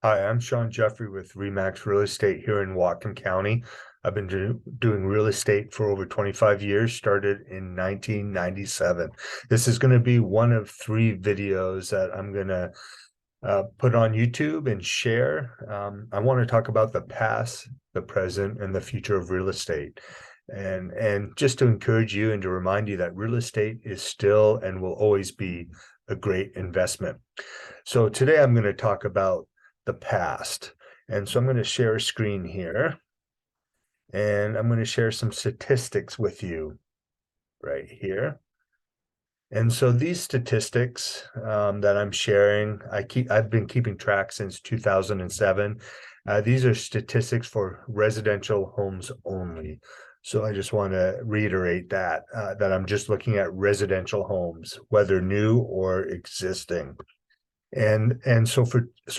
Hi, I'm Sean Jeffrey with REMAX Real Estate here in Whatcom County. I've been doing real estate for over 25 years, started in 1997. This is going to be one of three videos that I'm going to put on YouTube and share. I want to talk about the past, the present, and the future of real estate. And just to encourage you and to remind you that real estate is still and will always be a great investment. So today I'm going to talk about the past. And so I'm going to share a screen here and I'm going to share some statistics with you right here. And so these statistics that I'm sharing, I've been keeping track since 2007. These are statistics for residential homes only. So I just want to reiterate that I'm just looking at residential homes, whether new or existing. And so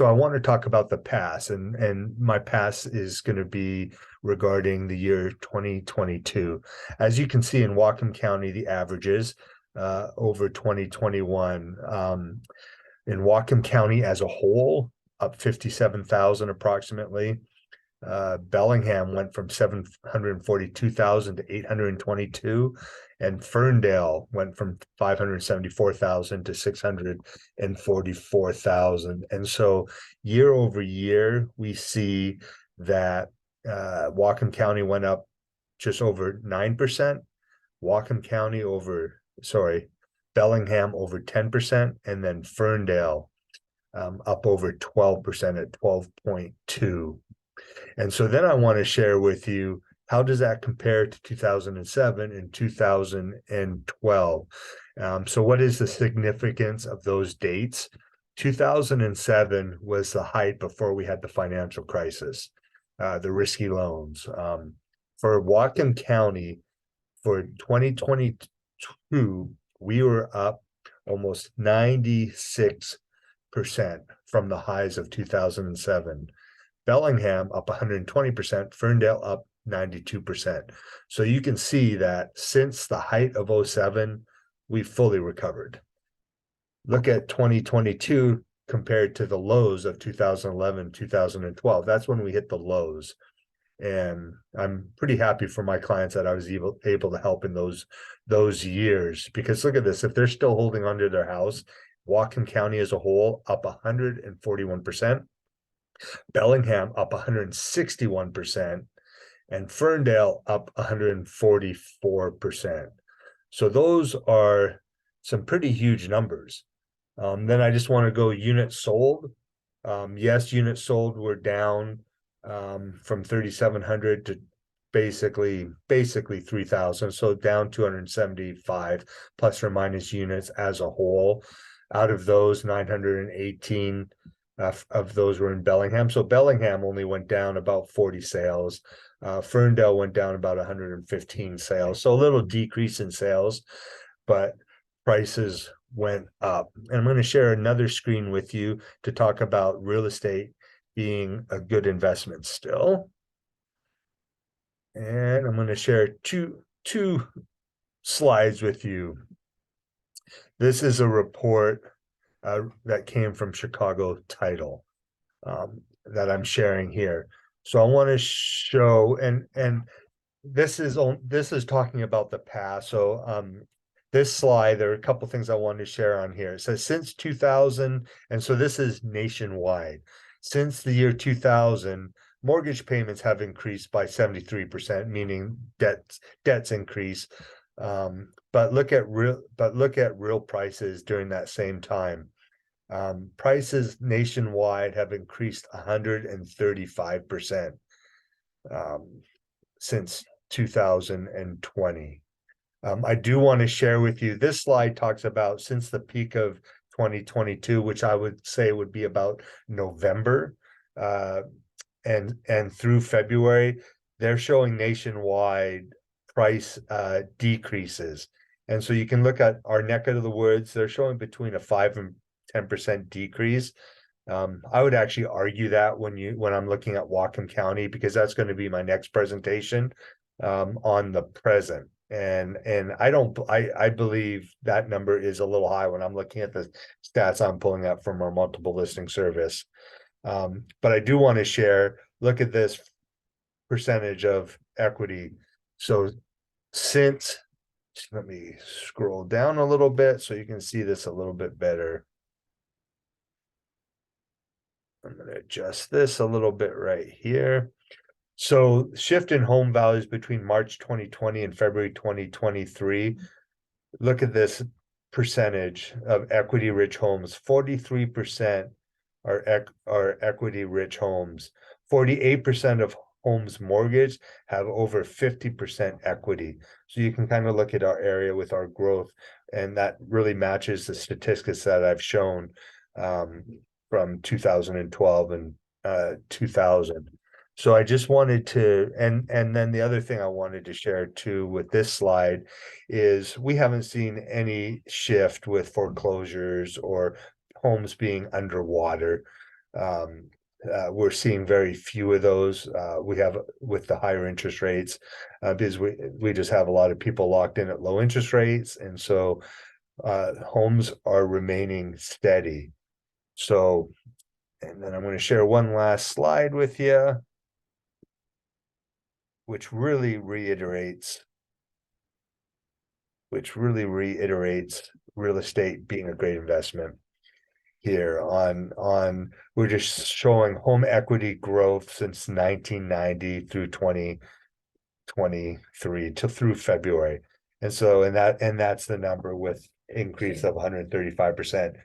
I want to talk about the past, and my past is going to be regarding the year 2022. As you can see in Whatcom County, the averages over 2021 in Whatcom County as a whole, up 57,000 approximately. Bellingham went from 742,000 to 822, and Ferndale went from 574,000 to 644,000. And so year over year, we see that Whatcom County went up just over 9%, Whatcom County over, sorry, Bellingham over 10%, and then Ferndale up over 12% at 12.2. And so then I want to share with you, how does that compare to 2007 and 2012? So what is the significance of those dates? 2007 was the height before we had the financial crisis, the risky loans. For Whatcom County, for 2022, we were up almost 96% from the highs of 2007. Bellingham up 120%, Ferndale up 92%. So you can see that since the height of 07, we've fully recovered. Look at 2022 compared to the lows of 2011, 2012. That's when we hit the lows. And I'm pretty happy for my clients that I was able to help in those years, because look at this, if they're still holding onto their house, Whatcom County as a whole up 141%. Bellingham up 161%, and Ferndale up 144%. So those are some pretty huge numbers. Then I just want to go units sold. Yes, units sold were down from 3,700 to basically 3,000, so down 275 plus or minus units as a whole. Out of those, 918 of those were in Bellingham. So Bellingham only went down about 40 sales. Ferndale went down about 115 sales. So a little decrease in sales, but prices went up. And I'm going to share another screen with you to talk about real estate being a good investment still. And I'm going to share two slides with you. This is a report that came from Chicago Title that I'm sharing here. So I want to show, and this is talking about the past. So this slide, there are a couple things I wanted to share on here. It says since 2000, and so this is nationwide. Since the year 2000, mortgage payments have increased by 73%, meaning debts increase. But look at real prices during that same time. Prices nationwide have increased 135% since 2020. I do want to share with you, this slide talks about since the peak of 2022, which I would say would be about November and through February, they're showing nationwide price decreases. And so you can look at our neck of the woods, they're showing between a 5 and 10% decrease. I would actually argue that when I'm looking at Whatcom County, because that's going to be my next presentation on the present. And I believe that number is a little high when I'm looking at the stats I'm pulling up from our multiple listing service. But I do want to share, look at this percentage of equity. So since, let me scroll down a little bit so you can see this a little bit better. I'm going to adjust this a little bit right here. So shift in home values between March 2020 and February 2023. Look at this percentage of equity rich homes. 43% are equity rich homes. 48% of homes mortgaged have over 50% equity. So you can kind of look at our area with our growth, and that really matches the statistics that I've shown from 2012 and 2000. So I just wanted to, and then the other thing I wanted to share too with this slide is we haven't seen any shift with foreclosures or homes being underwater. We're seeing very few of those. We have with the higher interest rates, because we just have a lot of people locked in at low interest rates, and so homes are remaining steady. So, and then I'm going to share one last slide with you, which really reiterates real estate being a great investment. Here on we're just showing home equity growth since 1990 through 2023 to through February. And so that's the number with increase of 135%.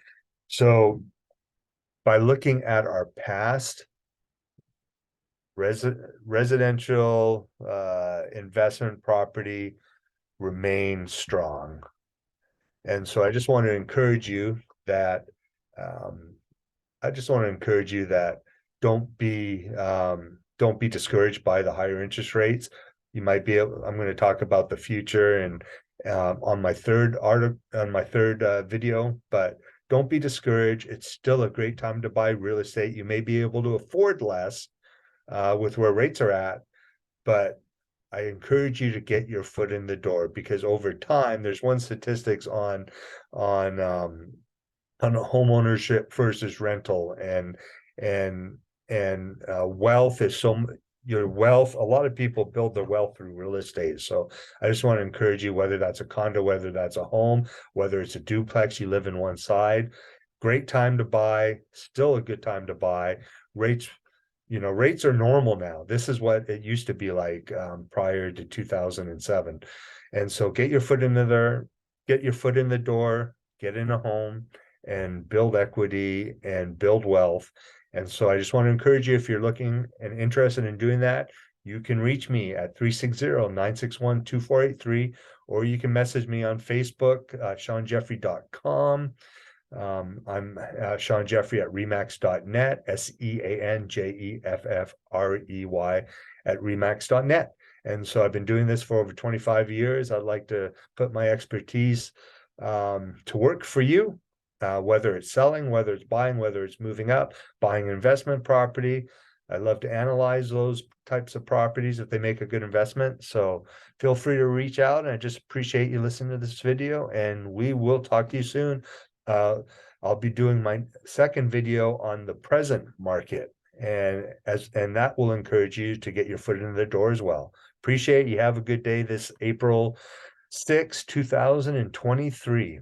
So by looking at our past residential investment property remain strong. And so I just want to encourage you that don't be discouraged by the higher interest rates. You might be able, I'm going to talk about the future and on my third video, but don't be discouraged. It's still a great time to buy real estate. You may be able to afford less with where rates are at, but I encourage you to get your foot in the door, because over time, there's one statistics on home ownership versus rental, and wealth is your wealth. A lot of people build their wealth through real estate. So I just want to encourage you, whether that's a condo, whether that's a home, whether it's a duplex, you live in one side, great time to buy, still a good time to buy. Rates are normal now. This is what it used to be like prior to 2007. And so get your foot in there, get your foot in the door, get in a home and build equity and build wealth. And so I just want to encourage you, if you're looking and interested in doing that, you can reach me at 360-961-2483, or you can message me on Facebook, SeanJeffrey.com. I'm Sean Jeffrey at REMAX.net, SeanJeffrey at REMAX.net. And so I've been doing this for over 25 years. I'd like to put my expertise to work for you, whether it's selling, whether it's buying, whether it's moving up, buying an investment property. I love to analyze those types of properties if they make a good investment. So feel free to reach out, and I just appreciate you listening to this video, and we will talk to you soon. I'll be doing my second video on the present market, and that will encourage you to get your foot in the door as well. Appreciate you. Have a good day this April 6, 2023.